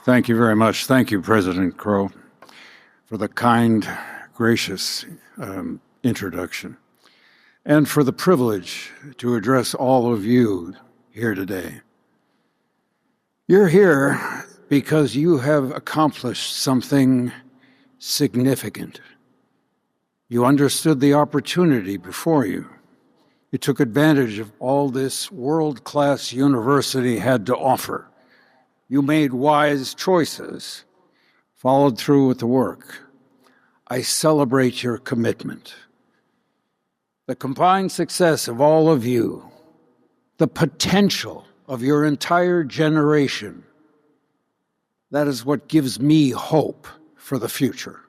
Thank you very much. Thank you, President Crow, for the kind, gracious introduction, and for the privilege to address all of you here today. You're here because you have accomplished something significant. You understood the opportunity before you. You took advantage of all this world-class university had to offer. You made wise choices, followed through with the work. I celebrate your commitment. The combined success of all of you, the potential of your entire generation, that is what gives me hope for the future.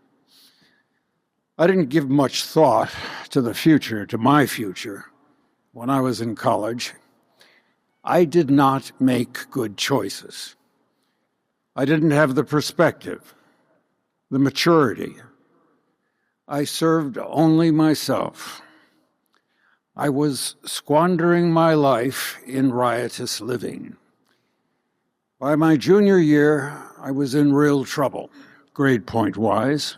I didn't give much thought to the future, to my future, when I was in college. I did not make good choices. I didn't have the perspective, the maturity. I served only myself. I was squandering my life in riotous living. By my junior year, I was in real trouble, grade point-wise,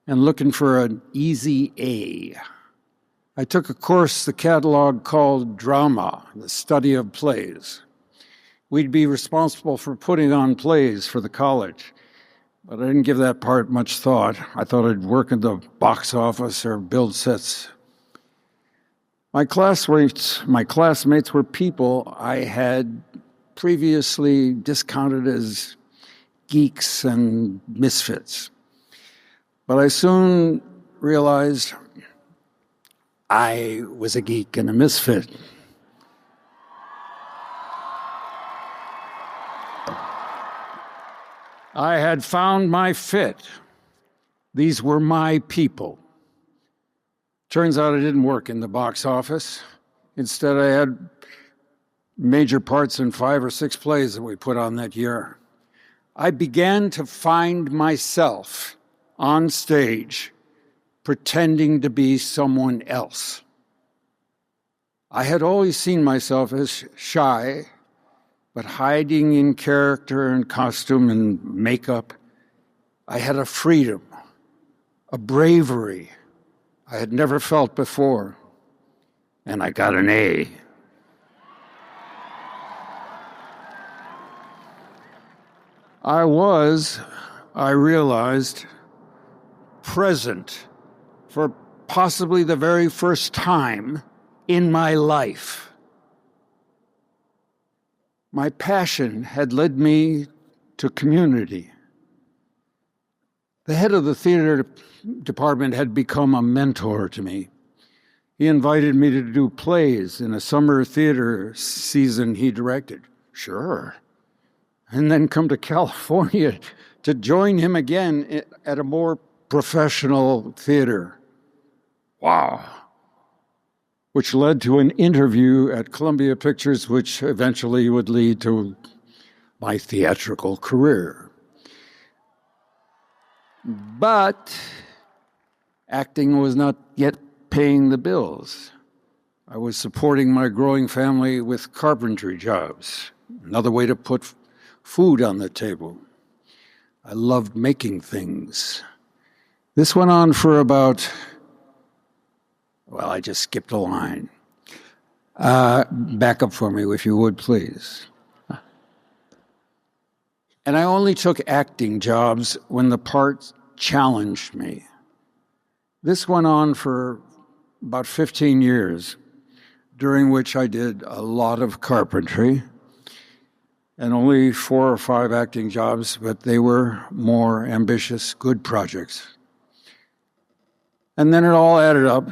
and looking for an easy A. I took a course the catalog called Drama, the study of plays. We'd be responsible for putting on plays for the college, but I didn't give that part much thought. I thought I'd work in the box office or build sets. My classmates were people I had previously discounted as geeks and misfits. But I soon realized I was a geek and a misfit. I had found my fit. These were my people. Turns out I didn't work in the box office. Instead, I had major parts in 5 or 6 plays that we put on that year. I began to find myself on stage pretending to be someone else. I had always seen myself as shy, but hiding in character and costume and makeup. I had a freedom, a bravery I had never felt before, and I got an A. I realized, present for possibly the very first time in my life. My passion had led me to community. The head of the theater department had become a mentor to me. He invited me to do plays in a summer theater season he directed. Sure. And then come to California to join him again at a more professional theater. Wow. Which led to an interview at Columbia Pictures, which eventually would lead to my theatrical career. But acting was not yet paying the bills. I was supporting my growing family with carpentry jobs, another way to put food on the table. I loved making things. This went on for about, well, I just skipped a line. Back up for me, if you would, please. And I only took acting jobs when the part challenged me. This went on for about 15 years, during which I did a lot of carpentry and only 4 or 5 acting jobs, but they were more ambitious, good projects. And then it all added up,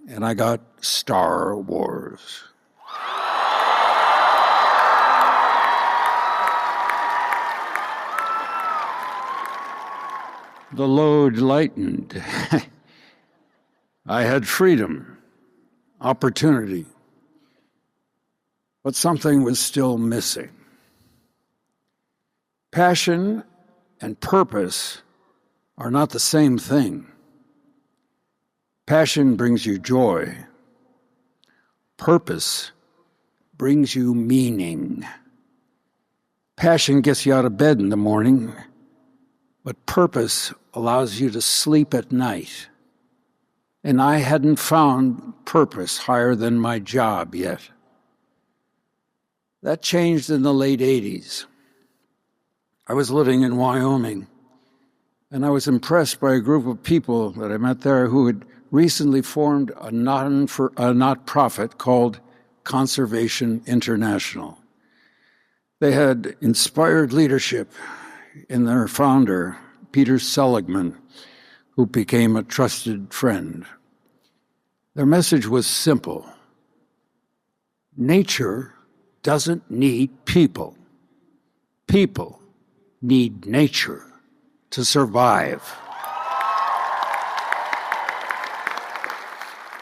and I got Star Wars. The load lightened. I had freedom, opportunity, but something was still missing. Passion and purpose are not the same thing. Passion brings you joy. Purpose brings you meaning. Passion gets you out of bed in the morning, but purpose allows you to sleep at night. And I hadn't found purpose higher than my job yet. That changed in the late 80s. I was living in Wyoming, and I was impressed by a group of people that I met there who had recently formed a not-profit called Conservation International. They had inspired leadership in their founder, Peter Seligman, who became a trusted friend. Their message was simple. Nature doesn't need people. People need nature to survive.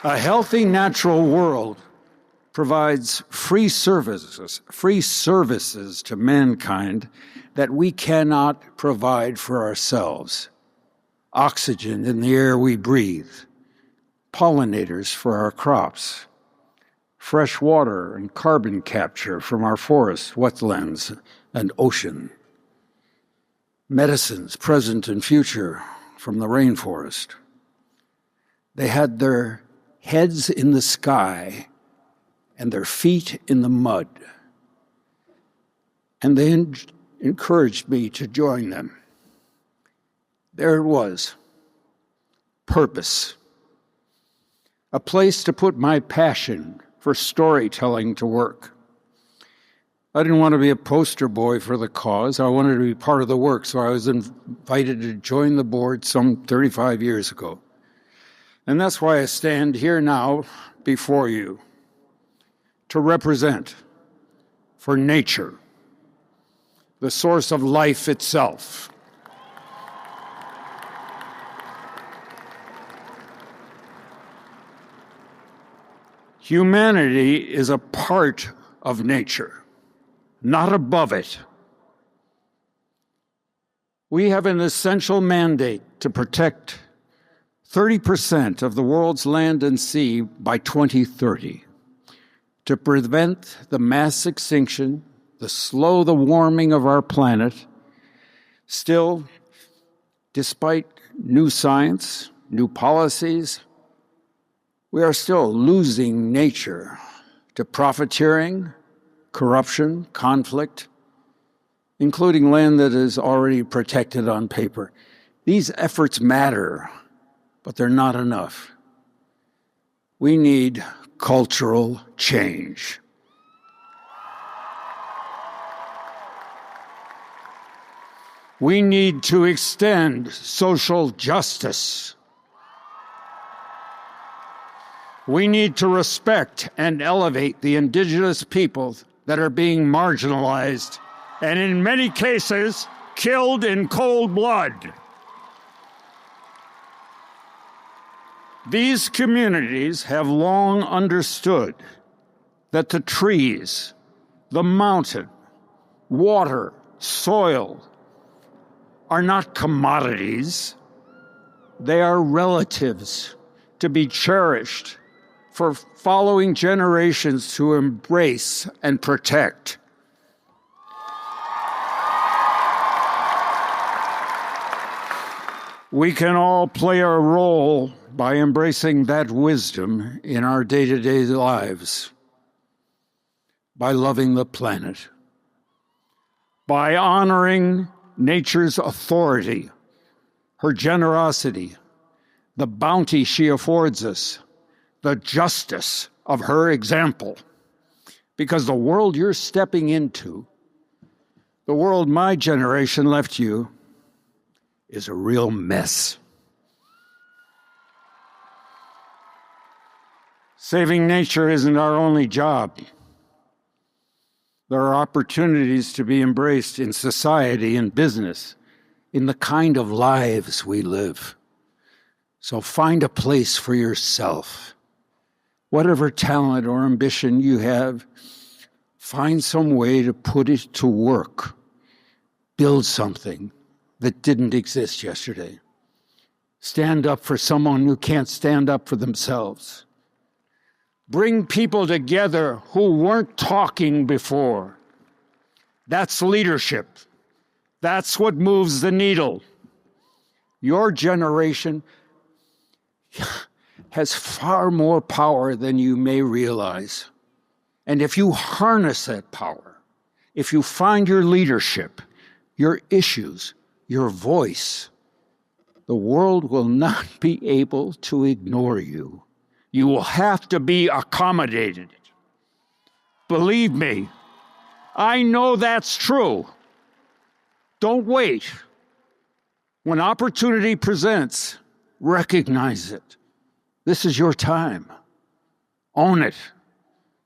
A healthy natural world provides free services to mankind that we cannot provide for ourselves. Oxygen in the air we breathe, pollinators for our crops, fresh water and carbon capture from our forests, wetlands, and ocean, medicines present and future from the rainforest. They had their heads in the sky and their feet in the mud, and they encouraged me to join them. There it was, purpose, a place to put my passion for storytelling to work. I didn't want to be a poster boy for the cause. I wanted to be part of the work, so I was invited to join the board some 35 years ago. And that's why I stand here now before you to represent for nature, the source of life itself. Humanity is a part of nature, not above it. We have an essential mandate to protect 30% of the world's land and sea by 2030, to prevent the mass extinction, to slow the warming of our planet. Still, despite new science, new policies, we are still losing nature to profiteering, corruption, conflict, including land that is already protected on paper. These efforts matter, but they're not enough. We need cultural change. We need to extend social justice. We need to respect and elevate the indigenous peoples that are being marginalized and in many cases killed in cold blood. These communities have long understood that the trees, the mountain, water, soil are not commodities. They are relatives to be cherished for following generations to embrace and protect. We can all play a role by embracing that wisdom in our day-to-day lives, by loving the planet, by honoring nature's authority, her generosity, the bounty she affords us, the justice of her example. Because the world you're stepping into, the world my generation left you, is a real mess. Saving nature isn't our only job. There are opportunities to be embraced in society and business, in the kind of lives we live. So find a place for yourself. Whatever talent or ambition you have, find some way to put it to work. Build something that didn't exist yesterday. Stand up for someone who can't stand up for themselves. Bring people together who weren't talking before. That's leadership. That's what moves the needle. Your generation has far more power than you may realize. And if you harness that power, if you find your leadership, your issues, your voice, the world will not be able to ignore you. You will have to be accommodated. Believe me, I know that's true. Don't wait. When opportunity presents, recognize it. This is your time. Own it.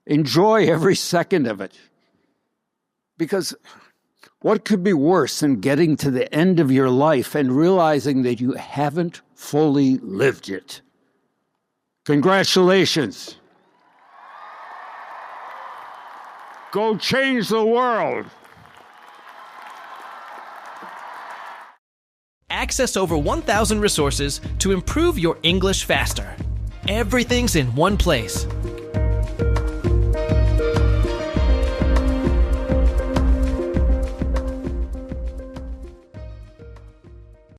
Enjoy every second of it. Because what could be worse than getting to the end of your life and realizing that you haven't fully lived it? Congratulations. Go change the world. Access over 1,000 resources to improve your English faster. Everything's in one place.